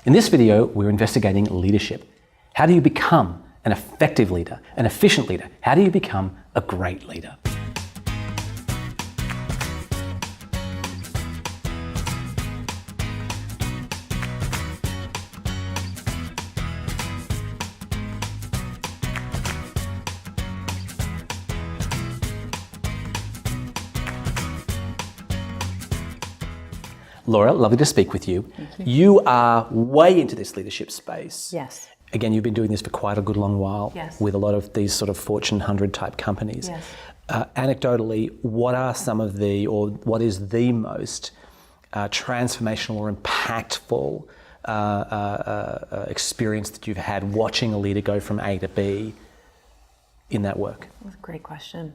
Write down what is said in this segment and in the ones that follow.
In this video, we're investigating leadership. How do you become an effective leader, an efficient leader? How do you become a great leader? Laura, lovely to speak with you. Thank you. You are way into this leadership space. Yes. Again, you've been doing this for quite a good long while. Yes. With a lot of these sort of Fortune 100 type companies. Yes. Anecdotally, what are some of the, or what is the most transformational or impactful experience that you've had watching a leader go from A to B in that work? That's a great question.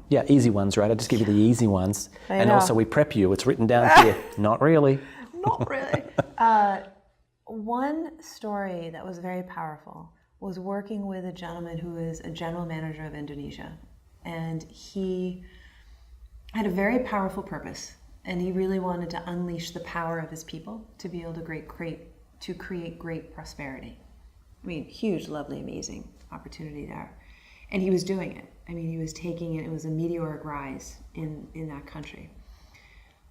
Yeah, easy ones, right? I just give you the easy ones. I know. Also we prep you. It's written down here. Not really. Not really. One story that was very powerful was working with a gentleman who is a general manager of Indonesia. And he had a very powerful purpose. And he really wanted to unleash the power of his people to be able to create great prosperity. I mean, huge, lovely, amazing opportunity there. And he was doing it. I mean, he was taking it. It was a meteoric rise in that country.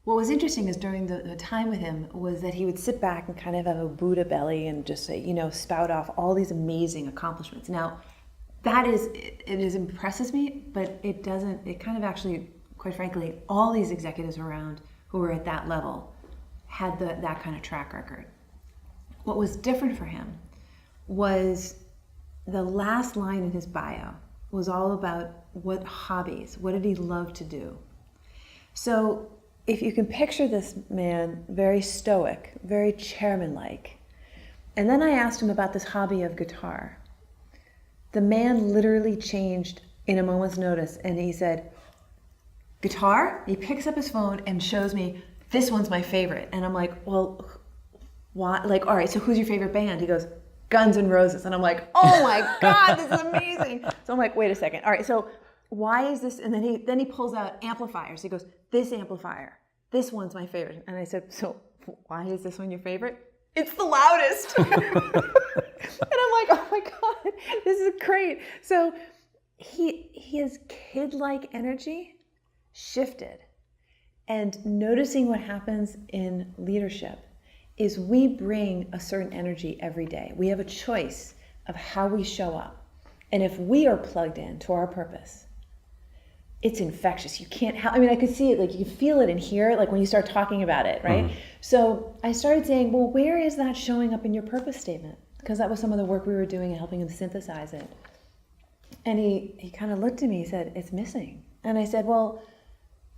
What was interesting is during the time with him was that he would sit back and kind of have a Buddha belly and just say, spout off all these amazing accomplishments. Now, it impresses me, but it kind of actually, quite frankly, all these executives around who were at that level had that kind of track record. What was different for him was the last line in his bio was all about what did he love to do. So if you can picture this man, very stoic, very chairman-like, and then I asked him about this hobby of guitar. The man literally changed in a moment's notice, and he said, guitar? He picks up his phone and shows me, this one's my favorite. And I'm like, well, why? Like, all right, so who's your favorite band? He goes, Guns N' Roses. And I'm like, oh my God, this is amazing. So I'm like, wait a second. All right, so why is this? And then he pulls out amplifiers. He goes, this amplifier, this one's my favorite. And I said, so why is this one your favorite? It's the loudest. And I'm like, oh my God, this is great. So his kid-like energy shifted. And noticing what happens in leadership is we bring a certain energy every day. We have a choice of how we show up. And if we are plugged in to our purpose, it's infectious. You can't help, I could see it, like you can feel it and hear it, like when you start talking about it, right? Mm-hmm. So I started saying, well, where is that showing up in your purpose statement? Because that was some of the work we were doing and helping him synthesize it. And he kind of looked at me, he said, it's missing. And I said, well,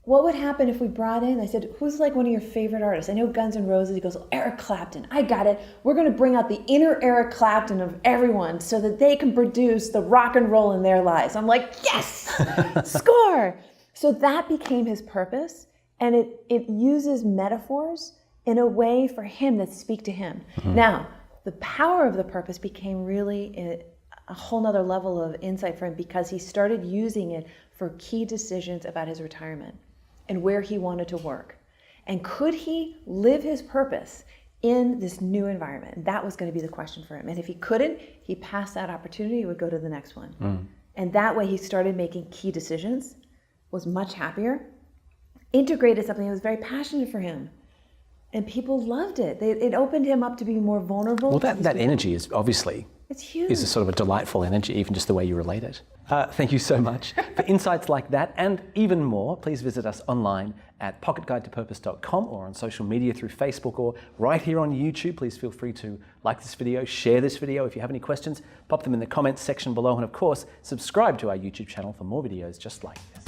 what would happen if we brought in, I said, who's like one of your favorite artists? I know Guns N' Roses. He goes, Eric Clapton. I got it. We're going to bring out the inner Eric Clapton of everyone so that they can produce the rock and roll in their lives. I'm like, yes, score. So that became his purpose. And it uses metaphors in a way for him that speak to him. Mm-hmm. Now, the power of the purpose became really a whole nother level of insight for him because he started using it for key decisions about his retirement and where he wanted to work. And could he live his purpose in this new environment? And that was going to be the question for him. And if he couldn't, he passed that opportunity, he would go to the next one. Mm. And that way he started making key decisions, was much happier, integrated something that was very passionate for him. And people loved it. It opened him up to be more vulnerable. Well, that energy is obviously, it's huge. Is a sort of a delightful energy, even just the way you relate it. Thank you so much. For insights like that and even more, please visit us online at pocketguidetopurpose.com or on social media through Facebook or right here on YouTube. Please feel free to like this video, share this video. If you have any questions, pop them in the comments section below. And of course, subscribe to our YouTube channel for more videos just like this.